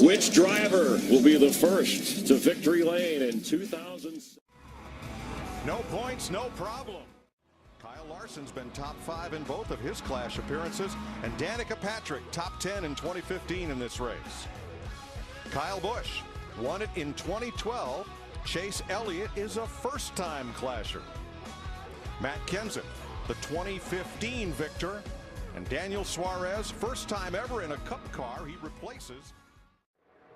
Which driver will be the first to victory lane in 2000? No points, no problem. Kyle Larson's been top 5 in both of his Clash appearances, and Danica Patrick top 10 in 2015 in this race. Kyle Busch won it in 2012. Chase Elliott is a first-time Clasher. Matt Kenseth, the 2015 victor, and Daniel Suarez, first time ever in a Cup car. He replaces.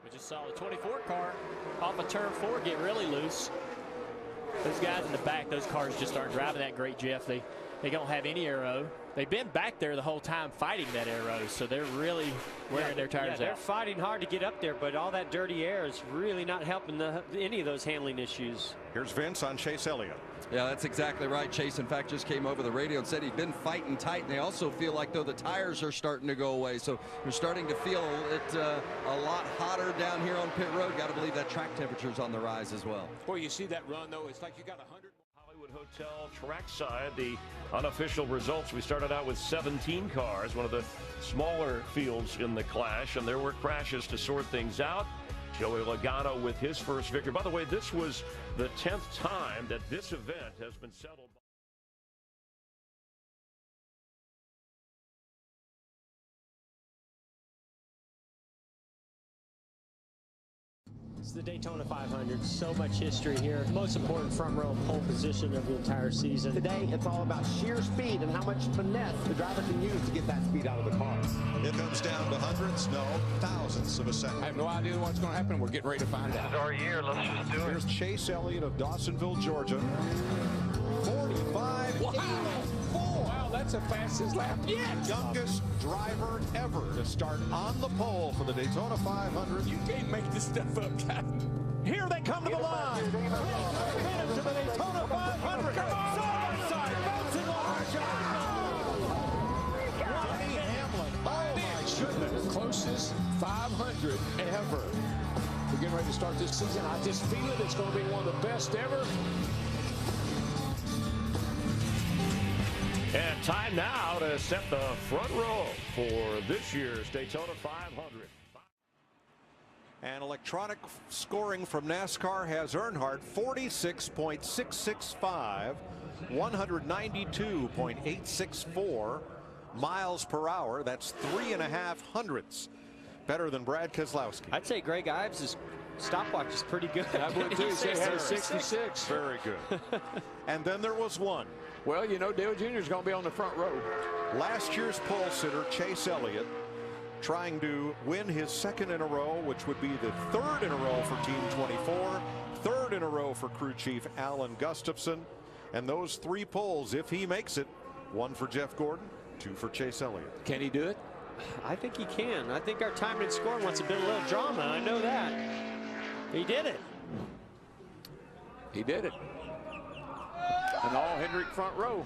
We just saw the 24 car off of turn 4 get really loose. Those guys in the back, those cars just aren't driving that great, Jeff. They don't have any aero. They've been back there the whole time fighting that aero, so they're really wearing their tires out. They're fighting hard to get up there, but all that dirty air is really not helping any of those handling issues. Here's Vince on Chase Elliott. Yeah, that's exactly right. Chase, in fact, just came over the radio and said he'd been fighting tight, and they also feel like, though, the tires are starting to go away. So you're starting to feel it a lot hotter down here on pit road. Got to believe that track temperature's on the rise as well. Boy, you see that run, though. It's like you got 100. Hollywood Hotel trackside, the unofficial results. We started out with 17 cars, one of the smaller fields in the Clash, and there were crashes to sort things out. Joey Logano with his first victory. By the way, this was the 10th time that this event has been settled. It's the Daytona 500. So much history here. Most important front row pole position of the entire season. Today, it's all about sheer speed and how much finesse the driver can use to get that speed out of the car. It comes down to hundreds, no, thousandths of a second. I have no idea what's going to happen. We're getting ready to find out. This is our year. Let's just do it. Here's Chase Elliott of Dawsonville, Georgia. 45. Wow, that's the fastest lap yet. Youngest driver ever to start on the pole for the Daytona 500. You can't make this stuff up, guys. Here they come to the line. To the Daytona 500. Come on. Side by side, bouncing off. Denny Hamlin. Oh my goodness. Closest 500 ever. We're getting ready to start this season. I just feel it. It's going to be one of the best ever. And time now to set the front row for this year's Daytona 500. And electronic scoring from NASCAR has Earnhardt 46.665, 192.864 miles per hour. That's 3.5 hundredths better than Brad Keselowski. I'd say Greg Ives' stopwatch is pretty good. I would too. He had a 66. Very good. And then there was one. Well, you know, Dale Jr. is going to be on the front row. Last year's pole sitter, Chase Elliott, trying to win his second in a row, which would be the third in a row for Team 24, third in a row for crew chief Alan Gustafson. And those 3 poles, if he makes it, 1 for Jeff Gordon, 2 for Chase Elliott. Can he do it? I think he can. I think our timing and scoring wants a bit of a little drama. I know that. He did it. He did it. An all Hendrick front row.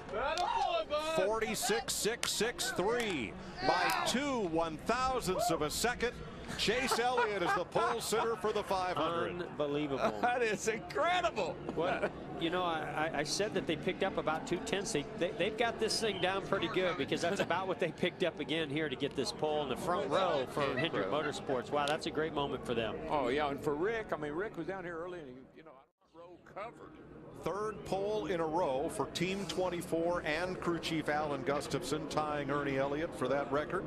46.663 by 2 1/1000ths of a second. Chase Elliott is the pole sitter for the 500. Unbelievable. That is incredible. Well, you know, I said that they picked up about 2/10. They've got this thing down pretty good, because that's about what they picked up again here to get this pole in the front row for Hendrick Motorsports. Wow, that's a great moment for them. Oh, yeah, and for Rick, I mean, Rick was down here early, and, you know, row covered. Third pole in a row for Team 24 and crew chief Alan Gustafson, tying Ernie Elliott for that record.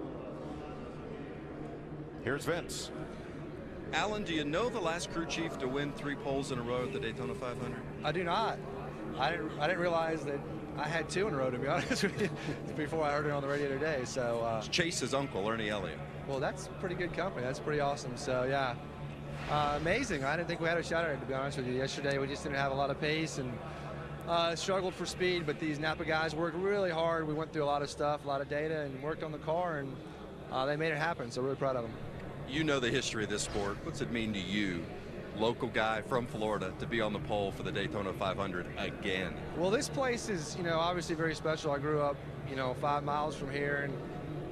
Here's Vince. Alan, do you know the last crew chief to win 3 poles in a row at the Daytona 500? I do not. I didn't realize that I had 2 in a row, to be honest with you, before I heard it on the radio today. So it's Chase's uncle, Ernie Elliott. Well, that's pretty good company. That's pretty awesome. So yeah, amazing. I didn't think we had a shot at it, to be honest with you. Yesterday we just didn't have a lot of pace and struggled for speed. But these Napa guys worked really hard. We went through a lot of stuff, a lot of data, and worked on the car, and they made it happen. So really proud of them. You know the history of this sport. What's it mean to you, local guy from Florida, to be on the pole for the Daytona 500 again? Well, this place is, you know, obviously very special. I grew up, you know, 5 miles from here, and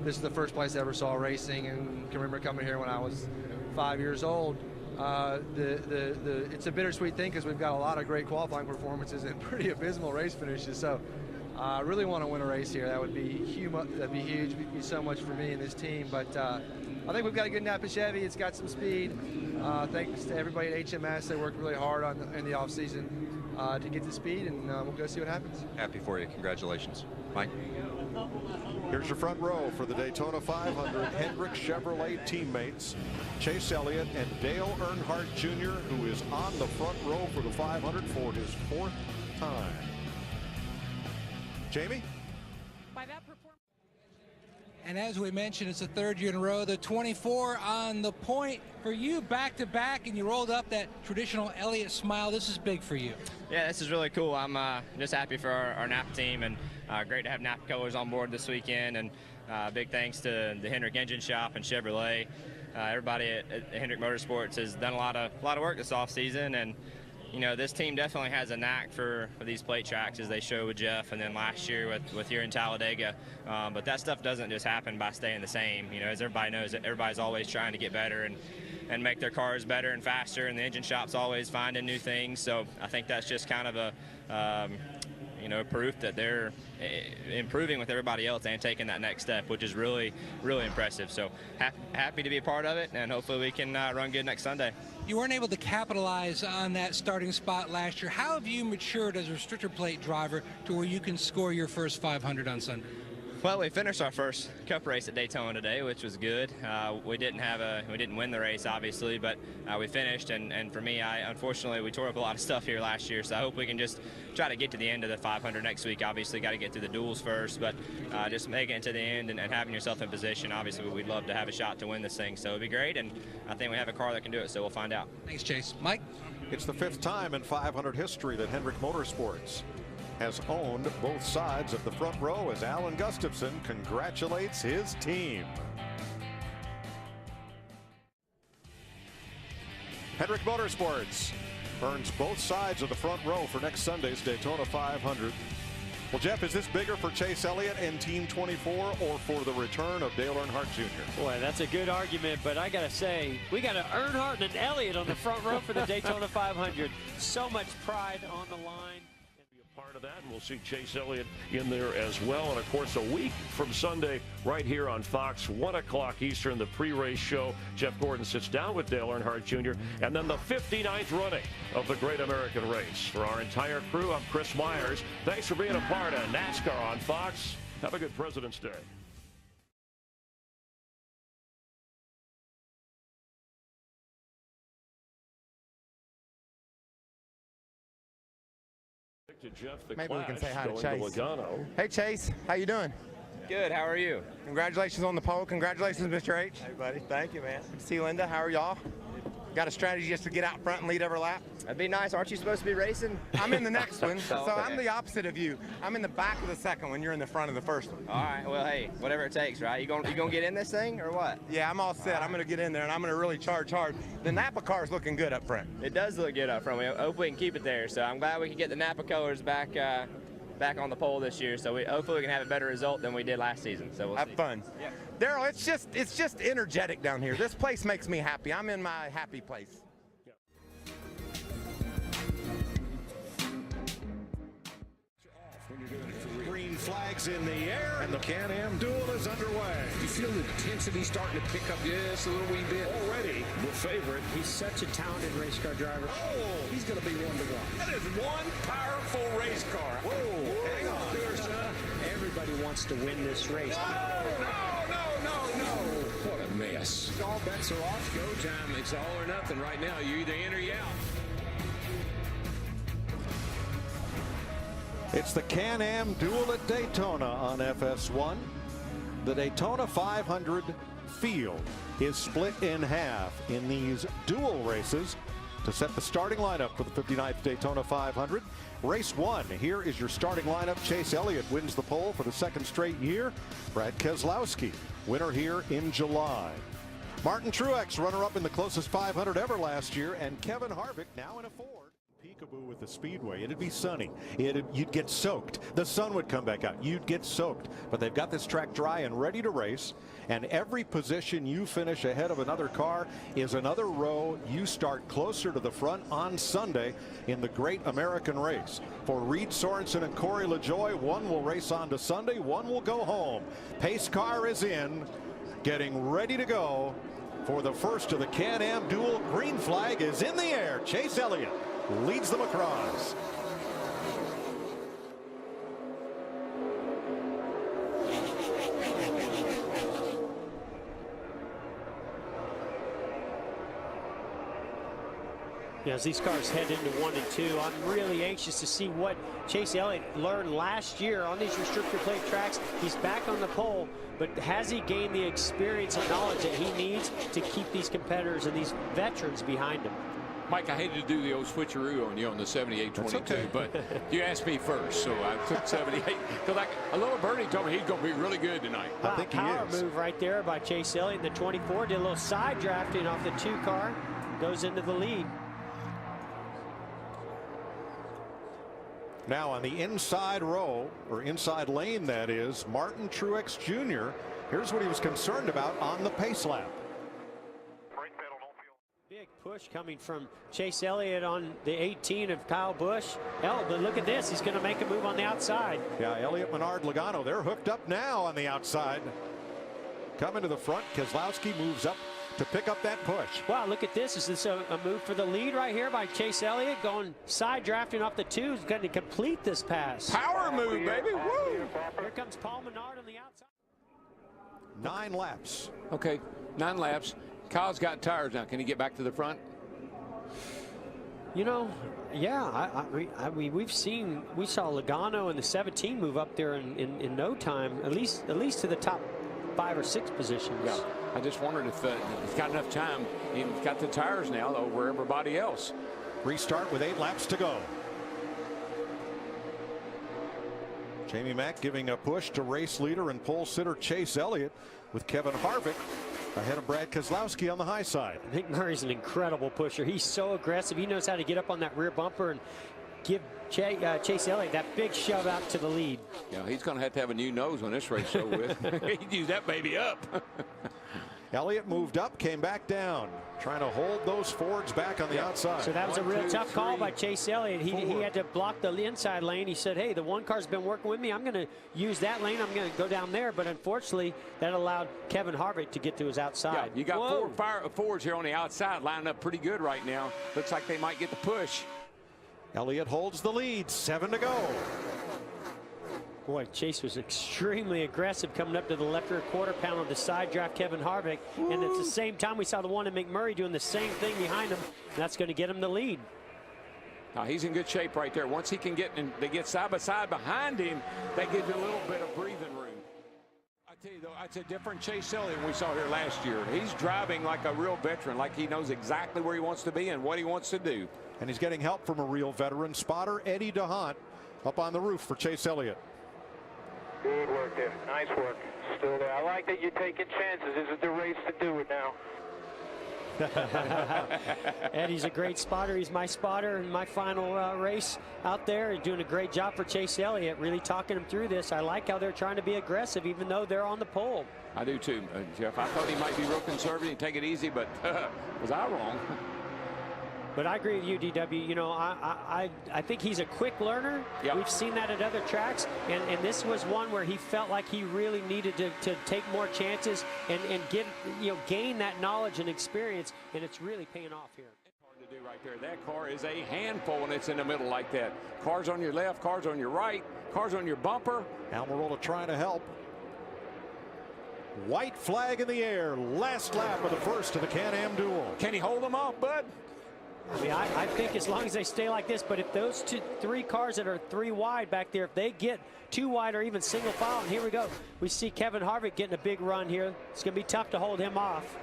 this is the first place I ever saw racing, and can remember coming here when I was 5 years old. It's a bittersweet thing, because we've got a lot of great qualifying performances and pretty abysmal race finishes. So I really want to win a race here. That would be huge. That'd be huge. It'd be so much for me and this team. But I think we've got a good Napa Chevy. It's got some speed. Thanks to everybody at HMS. They worked really hard in the off season to get the speed, and we'll go see what happens. Happy for you. Congratulations, Mike. Here's your front row for the Daytona 500 Hendrick Chevrolet teammates, Chase Elliott and Dale Earnhardt Jr., who is on the front row for the 500 for his 4th time. Jamie? And as we mentioned, it's the 3rd year in a row, the 24 on the point for you, back-to-back, and you rolled up that traditional Elliott smile. This is big for you. Yeah, this is really cool. I'm just happy for our Napa team, and great to have Napa colors on board this weekend, and big thanks to the Hendrick Engine Shop and Chevrolet. Everybody at Hendrick Motorsports has done a lot of work this offseason, and you know, this team definitely has a knack for these plate tracks, as they showed with Jeff, and then last year with here in Talladega. But that stuff doesn't just happen by staying the same. You know, as everybody knows, everybody's always trying to get better and make their cars better and faster, and the engine shop's always finding new things. So I think that's just kind of a you know, proof that they're improving with everybody else and taking that next step, which is really, really impressive. So happy to be a part of it, and hopefully we can run good next Sunday. You weren't able to capitalize on that starting spot last year. How have you matured as a restrictor plate driver to where you can score your first 500 on Sunday? Well, we finished our first Cup race at Daytona today, which was good. We didn't win the race, obviously, but we finished. And for me, unfortunately, we tore up a lot of stuff here last year. So I hope we can just try to get to the end of the 500 next week. Obviously, got to get through the duels first, but just making it to the end and having yourself in position. Obviously, we'd love to have a shot to win this thing. So it'd be great, and I think we have a car that can do it. So we'll find out. Thanks, Chase. Mike. It's the 5th time in 500 history that Hendrick Motorsports has owned both sides of the front row, as Alan Gustafson congratulates his team. Hendrick Motorsports earns both sides of the front row for next Sunday's Daytona 500. Well, Jeff, is this bigger for Chase Elliott and Team 24 or for the return of Dale Earnhardt Jr.? Boy, that's a good argument, but I got to say, we got an Earnhardt and an Elliott on the front row for the Daytona 500. So much pride on the line. Part of that, and we'll see Chase Elliott in there as well. And of course, a week from Sunday, right here on Fox, 1 o'clock Eastern, the pre-race show. Jeff Gordon sits down with Dale Earnhardt Jr. and then the 59th running of the Great American Race. For our entire crew, I'm Chris Myers. Thanks for being a part of NASCAR on Fox. Have a good President's Day. To Jeff, maybe we can say hi to Chase. To hey Chase, how you doing? Good, how are you? Congratulations on the pole. Congratulations, Mr. H. Hey buddy, thank you, man. Good to see Linda. How are y'all? Got a strategy just to get out front and lead every lap? That'd be nice. Aren't you supposed to be racing? I'm in the next one, so okay. I'm the opposite of you. I'm in the back of the second one. You're in the front of the first one. All right. Well, hey, whatever it takes, right? You gonna get in this thing or what? Yeah, I'm all set. All right. I'm gonna get in there and I'm gonna really charge hard. The Napa car is looking good up front. It does look good up front. We hope we can keep it there. So I'm glad we can get the Napa colors back on the pole this year. So hopefully we can have a better result than we did last season. So we'll have see. Fun. Yeah. Daryl, it's just energetic down here. This place makes me happy. I'm in my happy place. Green flags in the air, and the Can-Am Duel is underway. You feel the intensity starting to pick up just a little wee bit. Already the favorite. He's such a talented race car driver. Oh, He's going to be 1-to-1. that is one powerful race car. Whoa, hang on there, son. Everybody wants to win this race. No. What a mess. All bets are off. Go time. It's all or nothing right now. You either in or you out. It's the Can-Am Duel at Daytona on FS1. The Daytona 500 field is split in half in these dual races to set the starting lineup for the 59th Daytona 500. Race 1, here is your starting lineup. Chase Elliott wins the pole for the 2nd straight year. Brad Keselowski, winner here in July. Martin Truex, runner-up in the closest 500 ever last year, and Kevin Harvick now in a Ford. Peak peekaboo with the speedway. It'd be sunny. You'd get soaked. The sun would come back out. You'd get soaked. But they've got this track dry and ready to race. And every position you finish ahead of another car is another row you start closer to the front on Sunday in the Great American Race. For Reed Sorensen and Corey LaJoie, one will race on to Sunday, one will go home. Pace car is in, getting ready to go for the first of the Can-Am Duel. Green flag is in the air. Chase Elliott leads them across. As these cars head into 1 and 2, I'm really anxious to see what Chase Elliott learned last year on these restrictor plate tracks. He's back on the pole, but has he gained the experience and knowledge that he needs to keep these competitors and these veterans behind him? Mike, I hated to do the old switcheroo on you on the 78-22, okay. but you asked me first, so I took 78. Because like a little birdie told me he's going to be really good tonight. Wow, I think he power is. Move right there by Chase Elliott in the 24. Did a little side drafting off the 2 car. Goes into the lead. Now on the inside row, or inside lane that is, Martin Truex Jr. Here's what he was concerned about on the pace lap. Big push coming from Chase Elliott on the 18 of Kyle Busch. But look at this. He's going to make a move on the outside. Yeah, Elliott, Menard, Logano, they're hooked up now on the outside. Coming to the front, Keselowski moves up to pick up that push. Wow, look at this. Is this a move for the lead right here by Chase Elliott? Going side drafting off the 2. He's going to complete this pass. Power move, baby. Woo! Here comes Paul Menard on the outside. 9 laps. Okay, 9 laps. Kyle's got tires now. Can he get back to the front? You know, yeah, we saw Logano in the 17 move up there in no time, at least to the top 5 or 6 positions. Yeah, I just wondered if he's got enough time. He's got the tires now over everybody else. Restart with 8 laps to go. Jamie Mack giving a push to race leader and pole sitter Chase Elliott, with Kevin Harvick ahead of Brad Keselowski on the high side. I think Murray's an incredible pusher. He's so aggressive. He knows how to get up on that rear bumper and give Chase Elliott that big shove out to the lead. Yeah, he's going to have a new nose when this race is over with. He'd use that baby up. Elliott moved up, came back down, trying to hold those Fords back on the outside. So that was a real tough call by Chase Elliott. He had to block the inside lane. He said, hey, the 1 car's been working with me. I'm going to use that lane. I'm going to go down there. But unfortunately, that allowed Kevin Harvick to get to his outside. Yeah, you got 4 Fords here on the outside lining up pretty good right now. Looks like they might get the push. Elliott holds the lead, 7 to go. Boy, Chase was extremely aggressive coming up to the left rear quarter pound on the side draft Kevin Harvick. Woo. And at the same time, we saw the one in McMurray doing the same thing behind him. And that's going to get him the lead. Now, he's in good shape right there. Once he can get in, they get side by side behind him, that gives you a little bit of breathing room. I tell you, though, it's a different Chase Elliott we saw here last year. He's driving like a real veteran, like he knows exactly where he wants to be and what he wants to do. And he's getting help from a real veteran spotter, Eddie DeHaan, up on the roof for Chase Elliott. Good work there. Nice work. Still there. I like that you're taking chances. This is the race to do it now. Eddie's a great spotter. He's my spotter in my final race out there. He's doing a great job for Chase Elliott, really talking him through this. I like how they're trying to be aggressive, even though they're on the pole. I do too, Jeff. I thought he might be real conservative and take it easy, but was I wrong? But I agree with you, DW. You know, I think he's a quick learner. Yep. We've seen that at other tracks, and this was one where he felt like he really needed to take more chances and gain that knowledge and experience, and it's really paying off here. Hard to do right there. That car is a handful when it's in the middle like that. Cars on your left, cars on your right, cars on your bumper. Almirola trying to help. White flag in the air. Last lap of the first of the Can-Am Duel. Can he hold them off, bud? I mean, I think as long as they stay like this, but if those 3 cars that are 3 wide back there, if they get 2 wide or even single file, and here we go. We see Kevin Harvick getting a big run here. It's going to be tough to hold him off.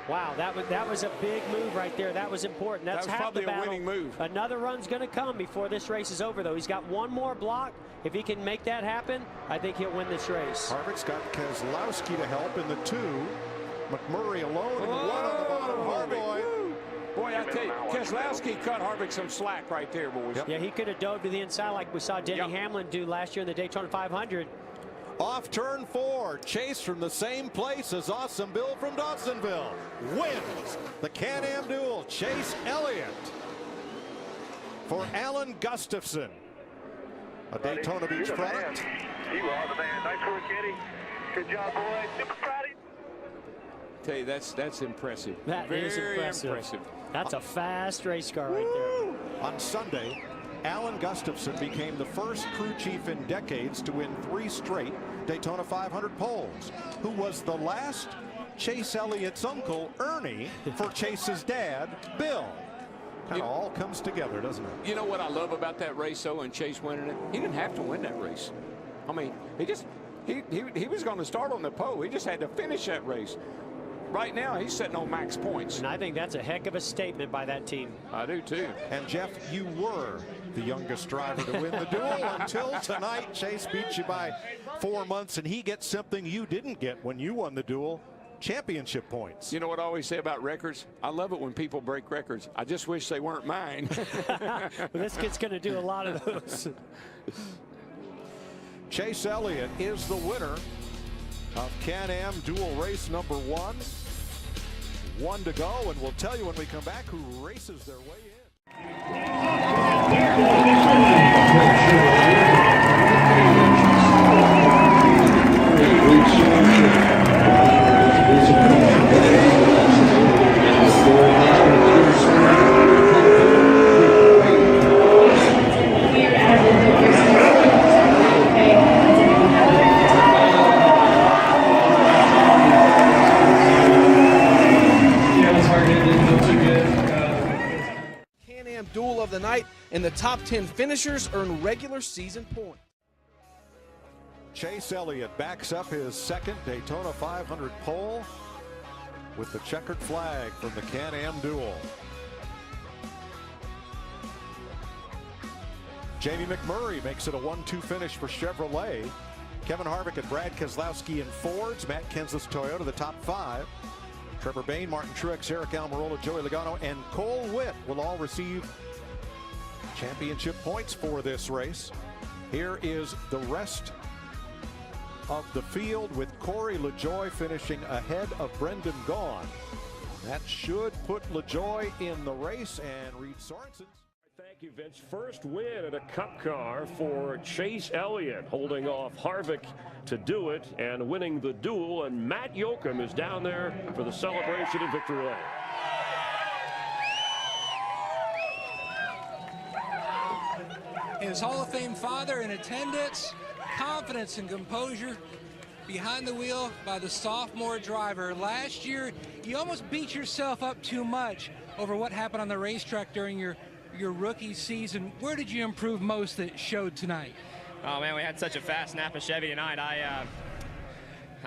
Wow, that was a big move right there. That was important. That's that was half the battle. A winning move. Another run's going to come before this race is over, though. He's got 1 more block. If he can make that happen, I think he'll win this race. Harvick's got Keselowski to help in the 2. McMurray alone and 1 on the bottom. Harvick. Boy, I tell you, Keselowski cut Harvick some slack right there, boys. Yeah, he could have dove to the inside like we saw Denny Hamlin do last year in the Daytona 500. Off turn 4, Chase from the same place as Awesome Bill from Dawsonville wins the Can-Am Duel. Chase Elliott for Alan Gustafson, a Daytona Beach product. You are the man. Nice work, Eddie. Good job, boys. Super proud of you. Tell you, that's impressive. That is impressive. That's a fast race car right there. On Sunday, Alan Gustafson became the first crew chief in decades to win 3 straight Daytona 500 poles, who was the last Chase Elliott's uncle, Ernie, for Chase's dad, Bill. Kind of all comes together, doesn't it? You know what I love about that race, though, and Chase winning it? He didn't have to win that race. I mean, he was going to start on the pole. He just had to finish that race. Right now, he's sitting on max points. And I think that's a heck of a statement by that team. I do, too. And, Jeff, you were the youngest driver to win the duel until tonight. Chase beat you by 4 months, and he gets something you didn't get when you won the duel, championship points. You know what I always say about records? I love it when people break records. I just wish they weren't mine. Well, this kid's going to do a lot of those. Chase Elliott is the winner of Can-Am Duel race number 1. 1 to go, and we'll tell you when we come back who races their way Duel of the night, and the top 10 finishers earn regular season points. Chase Elliott backs up his second Daytona 500 pole with the checkered flag from the Can-Am Duel. Jamie McMurray makes it a 1-2 finish for Chevrolet. Kevin Harvick and Brad Keselowski in Fords. Matt Kenseth's Toyota, the top 5. Trevor Bayne, Martin Truex, Eric Almirola, Joey Logano, and Cole Witt will all receive championship points for this race. Here is the rest of the field with Corey LaJoie finishing ahead of Brendan Gaughan. That should put LaJoie in the race, and Reed Sorensen. Thank you, Vince. First win at a Cup car for Chase Elliott, holding off Harvick to do it and winning the duel. And Matt Yoakum is down there for the celebration in victory lane. His Hall of Fame father in attendance, confidence and composure behind the wheel by the sophomore driver. Last year, you almost beat yourself up too much over what happened on the racetrack during your rookie season. Where did you improve most that showed tonight? Oh man, we had such a fast Napa Chevy tonight. I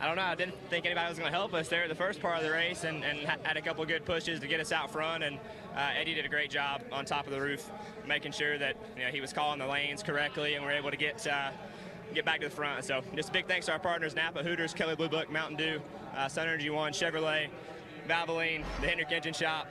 don't know, I didn't think anybody was going to help us there at the first part of the race, and had a couple of good pushes to get us out front, and Eddie did a great job on top of the roof, making sure that he was calling the lanes correctly, and we were able to get back to the front. So just a big thanks to our partners, Napa, Hooters, Kelly Blue Book, Mountain Dew, Sun Energy One, Chevrolet, Valvoline, the Hendrick Engine Shop.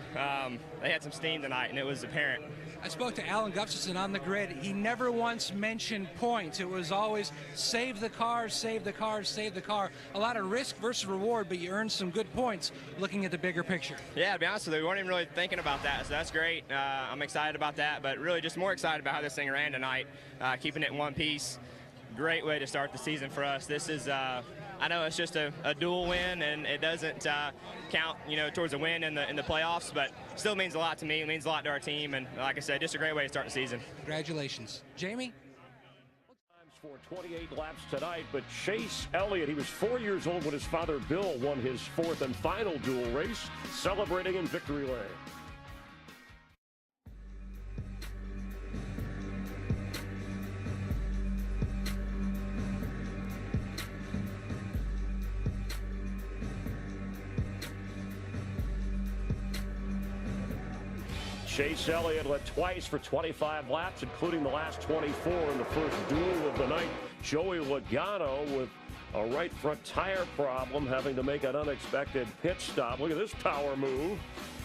They had some steam tonight, and it was apparent. I spoke to Alan Gustafson on the grid. He never once mentioned points. It was always save the car, save the car, save the car. A lot of risk versus reward, but you earned some good points looking at the bigger picture. Yeah, to be honest with you, we weren't even really thinking about that, so that's great. I'm excited about that, but really just more excited about how this thing ran tonight, keeping it in one piece. Great way to start the season for us. This is, I know it's just a dual win, and it doesn't count, towards a win in the playoffs, but still means a lot to me. It means a lot to our team, and like I said, just a great way to start the season. Congratulations. Jamie? For 28 laps tonight, but Chase Elliott, he was 4 years old when his father Bill won his 4th and final dual race, celebrating in victory lane. Chase Elliott led twice for 25 laps, including the last 24 in the first duel of the night. Joey Logano with a right front tire problem, having to make an unexpected pit stop. Look at this power move.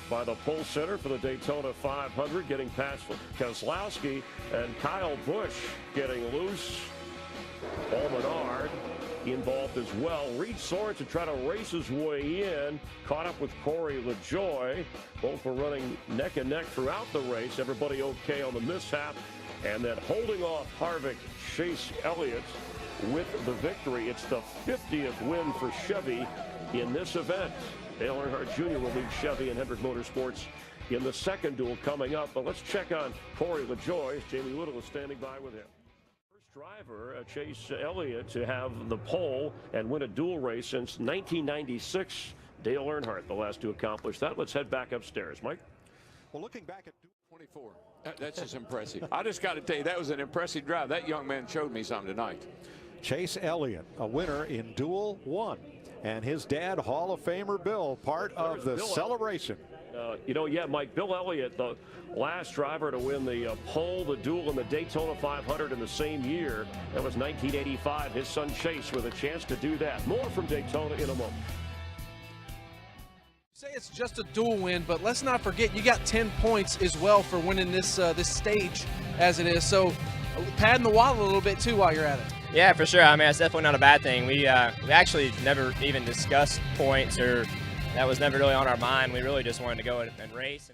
by the pole sitter for the Daytona 500, getting past Keselowski, and Kyle Busch getting loose. Paul Menard involved as well. Reed Soren to try to race his way in, caught up with Corey LaJoie. Both were running neck and neck throughout the race. Everybody okay on the mishap. And then holding off Harvick, Chase Elliott with the victory. It's the 50th win for Chevy in this event. Dale Earnhardt Jr. will lead Chevy and Hendrick Motorsports in the second duel coming up. But let's check on Corey LaJoie. Jamie Little is standing by with him. First driver, Chase Elliott, to have the pole and win a duel race since 1996. Dale Earnhardt, the last to accomplish that. Let's head back upstairs. Mike? Well, looking back at 24. That's just impressive. I just got to tell you, that was an impressive drive. That young man showed me something tonight. Chase Elliott, a winner in Duel 1. And his dad, Hall of Famer Bill, part of the celebration. Mike, Bill Elliott, the last driver to win the pole, the duel, and the Daytona 500 in the same year. That was 1985. His son Chase with a chance to do that. More from Daytona in a moment. Say it's just a dual win, but let's not forget you got 10 points as well for winning this this stage as it is. So padding the wallet a little bit too while you're at it. Yeah, for sure. I mean, that's definitely not a bad thing. We actually never even discussed points, or that was never really on our mind. We really just wanted to go and race.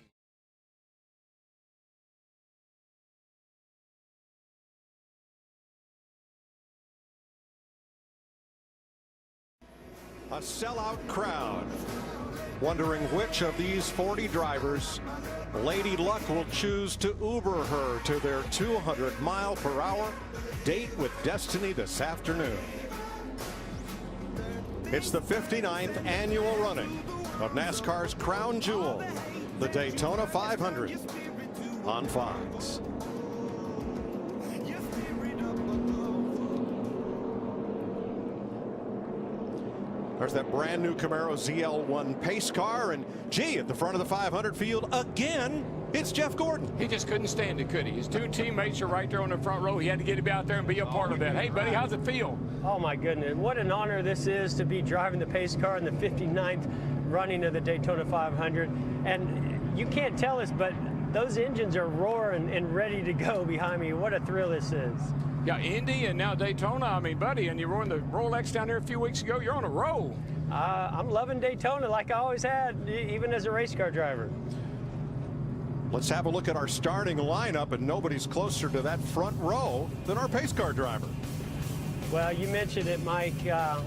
A sellout crowd, wondering which of these 40 drivers Lady Luck will choose to Uber her to their 200-mile-per-hour date with destiny this afternoon. It's the 59th annual running of NASCAR's crown jewel, the Daytona 500, on Fox. There's that brand new Camaro ZL1 pace car, and gee, at the front of the 500 field again, it's Jeff Gordon. He just couldn't stand it, could he? His two teammates are right there on the front row. He had to get him out there and be a part of that. Hey, buddy, how's it feel? Oh, my goodness. What an honor this is to be driving the pace car in the 59th running of the Daytona 500. And you can't tell us, but those engines are roaring and ready to go behind me. What a thrill this is. Yeah, Indy and now Daytona. I mean, buddy, and you were in the Rolex down there a few weeks ago. You're on a roll. I'm loving Daytona like I always had, even as a race car driver. Let's have a look at our starting lineup, and nobody's closer to that front row than our pace car driver. Well, you mentioned it, Mike.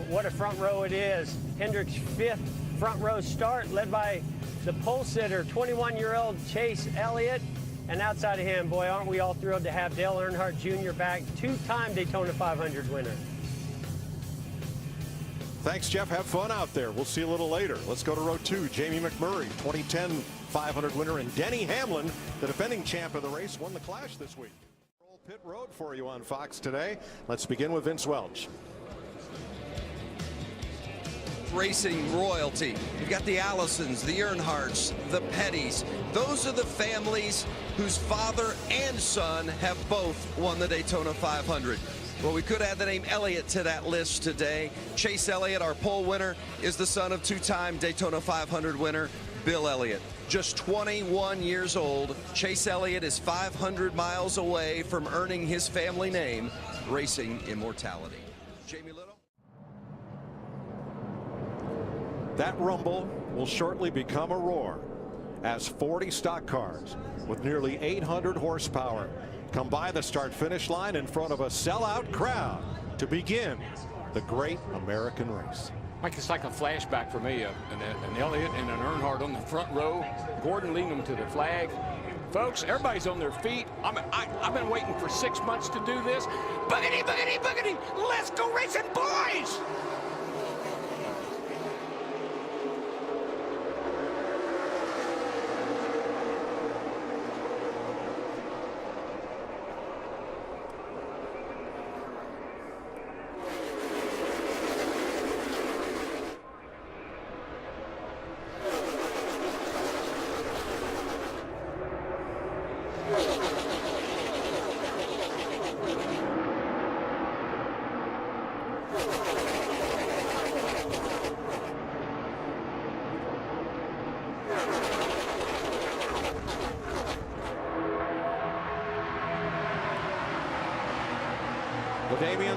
What a front row it is. Hendrick's 5th front row start, led by the pole sitter, 21-year-old Chase Elliott. And outside of him, boy, aren't we all thrilled to have Dale Earnhardt Jr. back, 2-time Daytona 500 winner. Thanks, Jeff. Have fun out there. We'll see you a little later. Let's go to row 2. Jamie McMurray, 2010 500 winner, and Denny Hamlin, the defending champ of the race, won the Clash this week. Roll pit road for you on Fox today. Let's begin with Vince Welch. Racing royalty. You've got the Allisons, the Earnhardts, the Pettys. Those are the families whose father and son have both won the Daytona 500. Well, we could add the name Elliott to that list today. Chase Elliott, our pole winner, is the son of 2-time Daytona 500 winner Bill Elliott. Just 21 years old, Chase Elliott is 500 miles away from earning his family name, racing immortality. Jamie Little. That rumble will shortly become a roar as 40 stock cars with nearly 800 horsepower come by the start-finish line in front of a sellout crowd to begin the great American race. Mike, it's like a flashback for me. An Elliott and an Earnhardt on the front row. Gordon leading them to the flag. Folks, everybody's on their feet. I've been waiting for 6 months to do this. Boogity, boogity, boogity. Let's go racing, boys!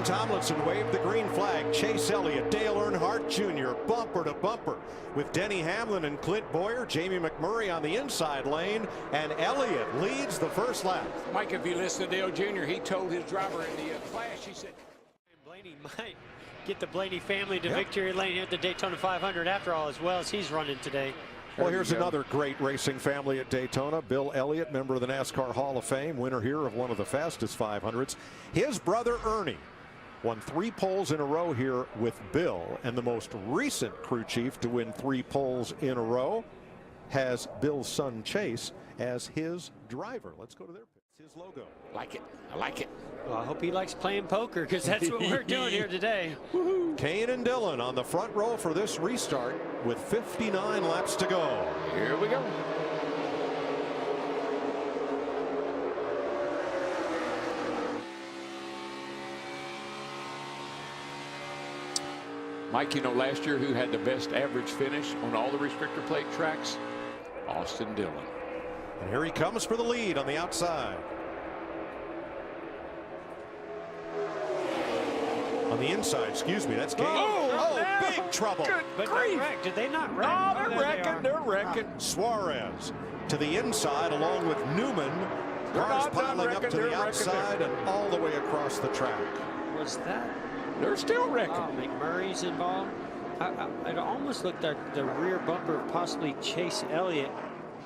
Dan Tomlinson waved the green flag. Chase Elliott, Dale Earnhardt Jr. bumper to bumper with Denny Hamlin and Clint Boyer. Jamie McMurray on the inside lane, and Elliott leads the first lap. Mike, if you listen to Dale Jr., he told his driver in the clash, he said, Blaney might get the Blaney family to victory lane here at the Daytona 500 after all, as well as he's running today. Well, here's another great racing family at Daytona. Bill Elliott, member of the NASCAR Hall of Fame, winner here of one of the fastest 500s. His brother Ernie won 3 poles in a row here with Bill, and the most recent crew chief to win 3 poles in a row has Bill's son Chase as his driver. Let's go to their pits. His logo. Like it. I like it. Well, I hope he likes playing poker, because that's what we're doing here today. Kane and Dillon on the front row for this restart with 59 laps to go. Here we go. Mike, you know last year who had the best average finish on all the restrictor plate tracks? Austin Dillon. And here he comes for the lead on the outside. On the inside, excuse me, that's Kane. Oh, big trouble. But they wrecked. Did they not wreck? No, they're wrecking. Suarez to the inside along with Newman. Cars piling up to the outside and all the way across the track. Was that? They're still wrecking. Oh, McMurray's involved. It almost looked like the rear bumper of possibly Chase Elliott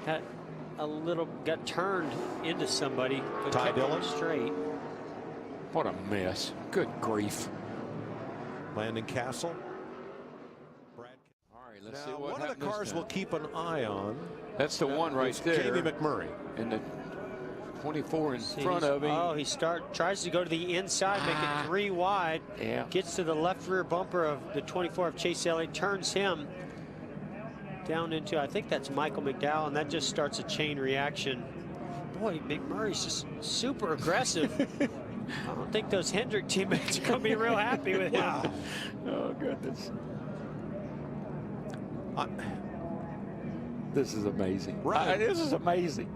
got turned into somebody. But Ty Dillon straight. What a mess. Good grief. Landon Castle. All right, let's see now, what one of the cars we'll keep an eye on. That's the one right there. Jamie McMurray. And the 24 in front of him. Oh, he tries to go to the inside, make it 3 wide. Yeah. Gets to the left rear bumper of the 24 of Chase Elliott, turns him down into, I think that's Michael McDowell, and that just starts a chain reaction. Boy, McMurray's just super aggressive. I don't think those Hendrick teammates are going to be real happy with him. Oh, goodness. This is amazing. Right. This is amazing.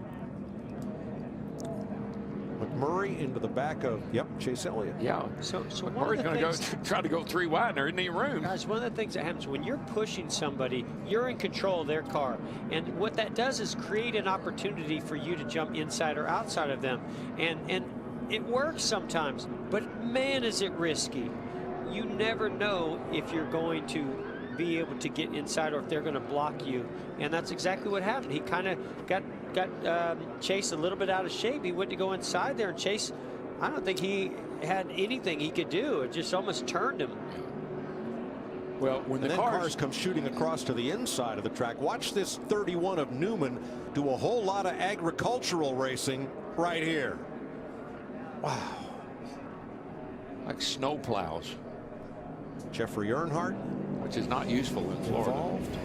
McMurray into the back of, Chase Elliott. Yeah. So McMurray's going to try to go 3 wide, and there isn't any room. Guys, one of the things that happens when you're pushing somebody, you're in control of their car. And what that does is create an opportunity for you to jump inside or outside of them. And it works sometimes, but man, is it risky. You never know if you're going to be able to get inside or if they're going to block you. And that's exactly what happened. He kind of got Chase a little bit out of shape. He went to go inside there, and Chase, I don't think he had anything he could do. It just almost turned him. Well, when the cars come shooting across to the inside of the track, watch this 31 of Newman do a whole lot of agricultural racing right here. Wow. Like snow plows. Jeffrey Earnhardt, which is not useful in Florida. Involved.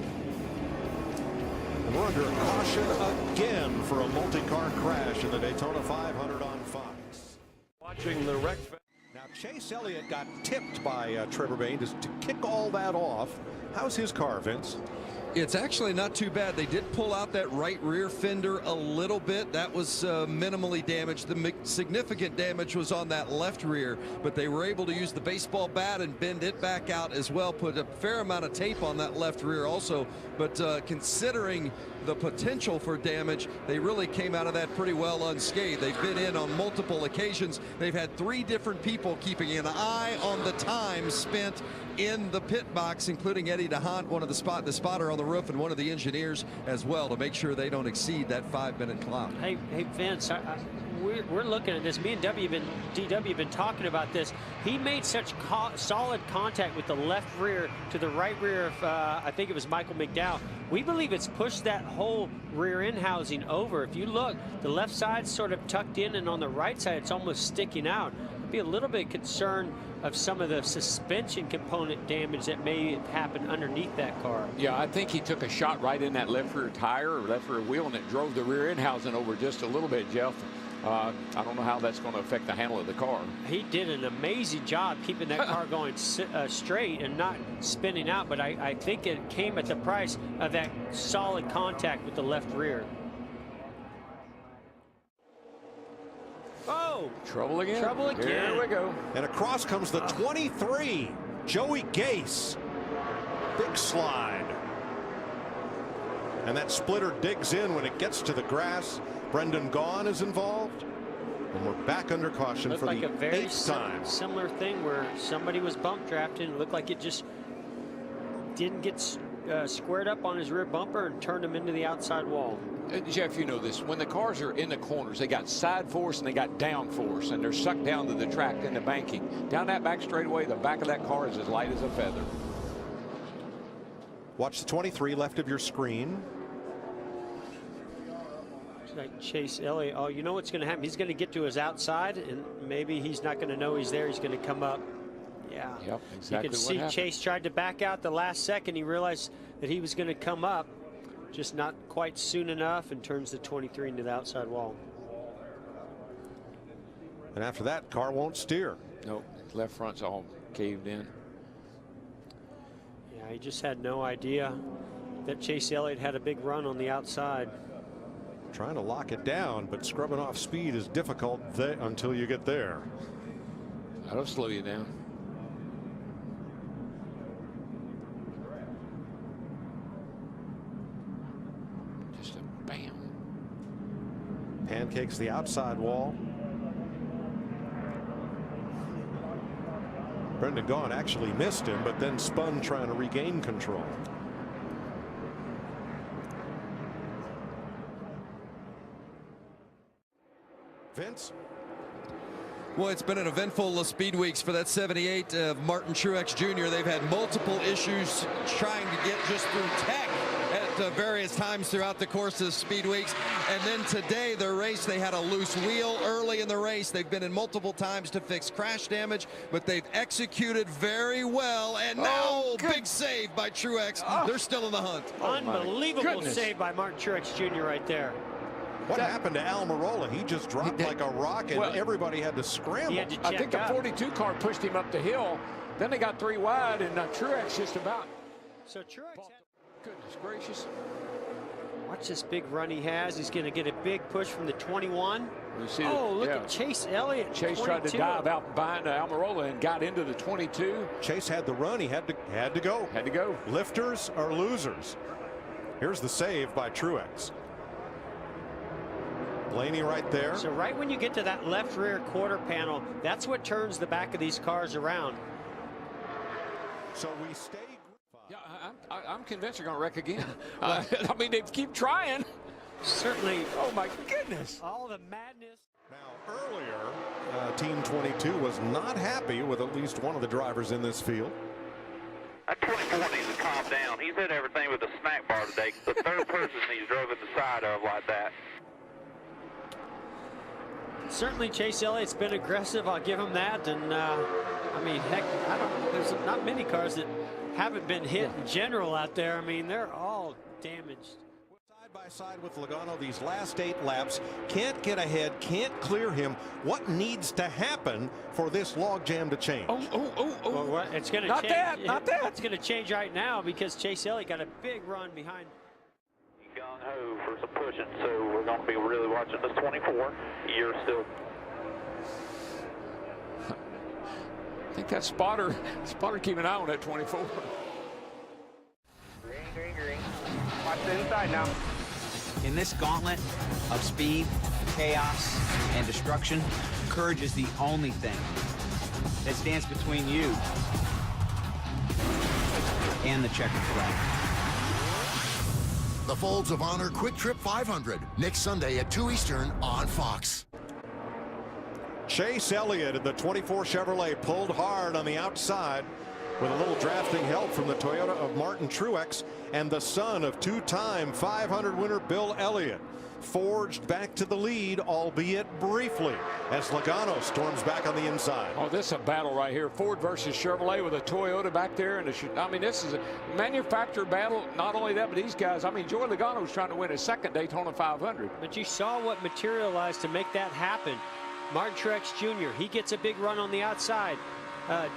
And we're under a caution again for a multi-car crash in the Daytona 500 on Fox. Watching the wreck. Now Chase Elliott got tipped by Trevor Bayne to kick all that off. How's his car, Vince? It's actually not too bad. They did pull out that right rear fender a little bit. That was minimally damaged. The significant damage was on that left rear, but they were able to use the baseball bat and bend it back out as well. Put a fair amount of tape on that left rear also. But considering the potential for damage, they really came out of that pretty well unscathed. They've been in on multiple occasions. They've had 3 different people keeping an eye on the time spent in the pit box, including Eddie DeHaan, one of the spotter on the roof, and one of the engineers as well, to make sure they don't exceed that 5-minute clock. Hey Vince, we're looking at this. Me and DW have been talking about this. He made such solid contact with the left rear to the right rear of, I think it was Michael McDowell. We believe it's pushed that whole rear end housing over. If you look, the left side's sort of tucked in, and on the right side, it's almost sticking out. I'd be a little bit concerned of some of the suspension component damage that may happen underneath that car. Yeah, I think he took a shot right in that left rear tire or left rear wheel, and it drove the rear end housing over just a little bit, Jeff. I don't know how that's going to affect the handle of the car. He did an amazing job keeping that car going straight and not spinning out, but I think it came at the price of that solid contact with the left rear. Oh! Oh, trouble again. Trouble again. Here we go. And across comes the 23, Joey Gase. Big slide. And that splitter digs in when it gets to the grass. Brendan Gaughan is involved. And we're back under caution looked for like the a very 8th time. similar thing where somebody was bump drafted and it looked like it just didn't get squared up on his rear bumper and turned him into the outside wall. Jeff, you know this. When the cars are in the corners, they got side force and they got down force, and they're sucked down to the track in the banking. Down that back straightaway, the back of that car is as light as a feather. Watch the 23 left of your screen. Like Chase Elliott. Oh, you know what's going to happen? He's going to get to his outside, and maybe he's not going to know he's there. He's going to come up. Yeah. Yep, exactly. You can see Chase tried to back out the last second. He realized that he was going to come up, just not quite soon enough, and turns the 23 into the outside wall. And after that, car won't steer. Nope, left front's all caved in. Yeah, he just had no idea that Chase Elliott had a big run on the outside. Trying to lock it down, but scrubbing off speed is difficult until you get there. That'll slow you down. Just a bam. Pancakes the outside wall. Brendan Gaughan actually missed him, but then spun trying to regain control. Vince? Well, it's been an eventful speed weeks for that 78 of Martin Truex Jr. They've had multiple issues trying to get just through tech at various times throughout the course of the speed weeks. And then today, their race, they had a loose wheel early in the race. They've been in multiple times to fix crash damage, but they've executed very well. And now, big save by Truex. They're still in the hunt. Unbelievable save by Martin Truex Jr. right there. What happened to Almirola? He just dropped like a rock, and everybody had to scramble. I think the 42 car pushed him up the hill. Then they got 3 wide, and Truex just about. So Truex had... Goodness gracious. Watch this big run he has. He's going to get a big push from the 21. Look at Chase Elliott. Chase 22. tried to dive out behind Almirola and got into the 22. Chase had the run. He had to go. Had to go. Lifters are losers. Here's the save by Truex. Blaney right there. So right when you get to that left rear quarter panel, that's what turns the back of these cars around. So we stay. Yeah, I'm convinced they're going to wreck again. I mean, they keep trying. Certainly. Oh my goodness. All the madness. Now earlier, Team 22 was not happy with at least one of the drivers in this field. That 24 needs to calm down. He's hit everything with a snack bar today. The third person he's drove at the side of like that. Certainly Chase Elliott's been aggressive. I'll give him that. And I mean, heck, there's not many cars that haven't been hit in general out there. I mean, they're all damaged. Side by side with Logano these last 8 laps. Can't get ahead, can't clear him. What needs to happen for this logjam to change? Well, it's going to change. Not that. It's going to change right now because Chase Elliott got a big run behind. Gung-ho for some pushing, so we're going to be really watching this 24. You're still. I think that spotter keep an eye on that 24. Green. Watch the inside now. In this gauntlet of speed, chaos, and destruction, courage is the only thing that stands between you and the checkered flag. The Folds of Honor Quick Trip 500, next Sunday at 2 Eastern on Fox. Chase Elliott in the 24 Chevrolet pulled hard on the outside with a little drafting help from the Toyota of Martin Truex, and the son of 2-time 500 winner Bill Elliott forged back to the lead, albeit briefly, as Logano storms back on the inside. Oh, this is a battle right here. Ford versus Chevrolet with a Toyota back there. And I mean, this is a manufacturer battle. Not only that, but these guys, I mean, Joey Logano's trying to win his second Daytona 500. But you saw what materialized to make that happen. Martin Truex Jr., he gets a big run on the outside.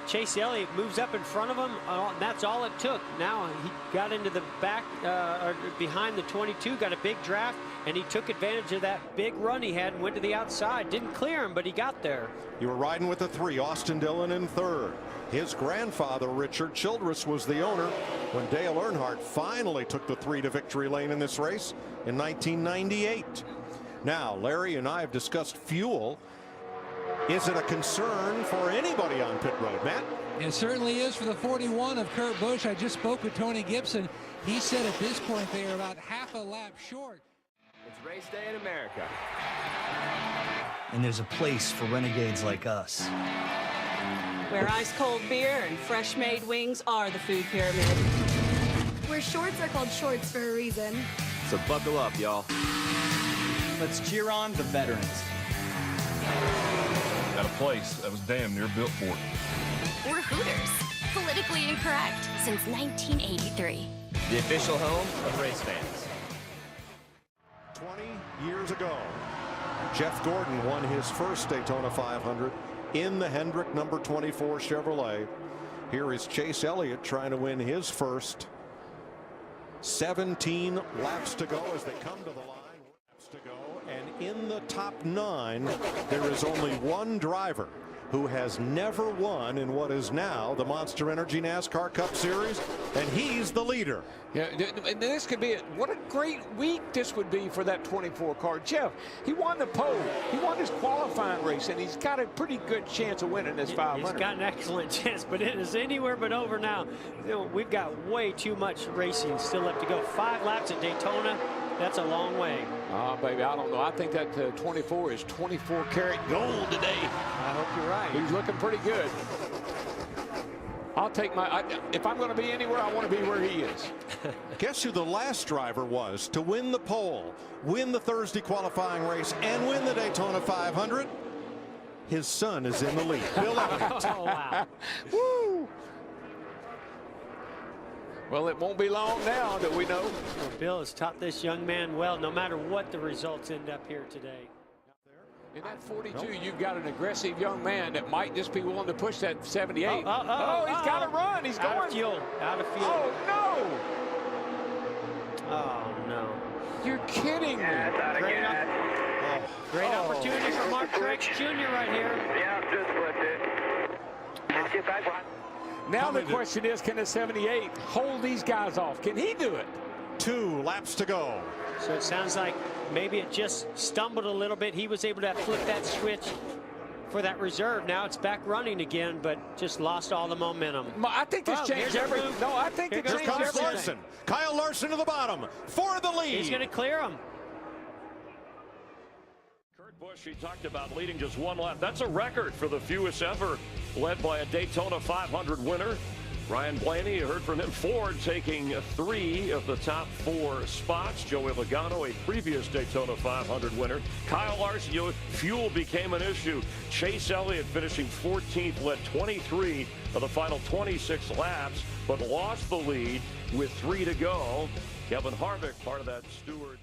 Chase Elliott moves up in front of him. That's all it took. Now he got into the back, or behind the 22, got a big draft, and he took advantage of that big run he had and went to the outside. Didn't clear him, but he got there. You were riding with the 3, Austin Dillon in 3rd. His grandfather, Richard Childress, was the owner when Dale Earnhardt finally took the 3 to victory lane in this race in 1998. Now, Larry and I have discussed fuel. Is it a concern for anybody on pit road, Matt? It certainly is for the 41 of Kurt Busch. I just spoke with Tony Gibson. He said at this point they are about half a lap short. It's race day in America. And there's a place for renegades like us. Where ice-cold beer and fresh-made wings are the food pyramid. Where shorts are called shorts for a reason. So buckle up, y'all. Let's cheer on the veterans. At a place that was damn near built for it. We're Hooters. Politically incorrect since 1983. The official home of race fans. 20 years ago, Jeff Gordon won his first Daytona 500 in the Hendrick number 24 Chevrolet. Here is Chase Elliott trying to win his first. 17 laps to go as they come to the line. Laps to go, and in the top 9 there is only one driver who has never won in what is now the Monster Energy NASCAR Cup Series, and he's the leader. Yeah, and this could be it. What a great week this would be for that 24 car. Jeff, he won the pole. He won his qualifying race, and he's got a pretty good chance of winning this 500. He's got an excellent chance, but it is anywhere but over now. You know, we've got way too much racing still left to go. 5 laps at Daytona. That's a long way. Oh, baby, I don't know. I think that 24 is 24 karat gold today. I hope you're right. He's looking pretty good. I'll take my, if I'm going to be anywhere, I want to be where he is. Guess who the last driver was to win the pole, win the Thursday qualifying race, and win the Daytona 500? His son is in the lead. Bill Elliott. Oh, wow. Woo! Well, it won't be long now that we know. Well, Bill has taught this young man well, no matter what the results end up here today. In that 42, you've got an aggressive young man that might just be willing to push that 78. He's got to run. He's going. Out of fuel. Out of fuel. Oh, no. Oh, no. You're kidding me. Great opportunity for Mark Truex Jr. right here. Yeah, just flipped it. Let's get back one. Now the question is, can the 78 hold these guys off? Can he do it? 2 laps to go. So it sounds like maybe it just stumbled a little bit. He was able to flip that switch for that reserve. Now it's back running again, but just lost all the momentum. I think this changed everything. No, I think it changed everything. Larson. Kyle Larson to the bottom for the lead. He's going to clear him. Kurt Busch, he talked about leading just 1 lap. That's a record for the fewest ever led by a Daytona 500 winner. Ryan Blaney, you heard from him. Ford taking 3 of the top 4 spots. Joey Logano, a previous Daytona 500 winner. Kyle Larson, fuel became an issue. Chase Elliott finishing 14th, led 23 of the final 26 laps, but lost the lead with 3 to go. Kevin Harvick, part of that Stewart.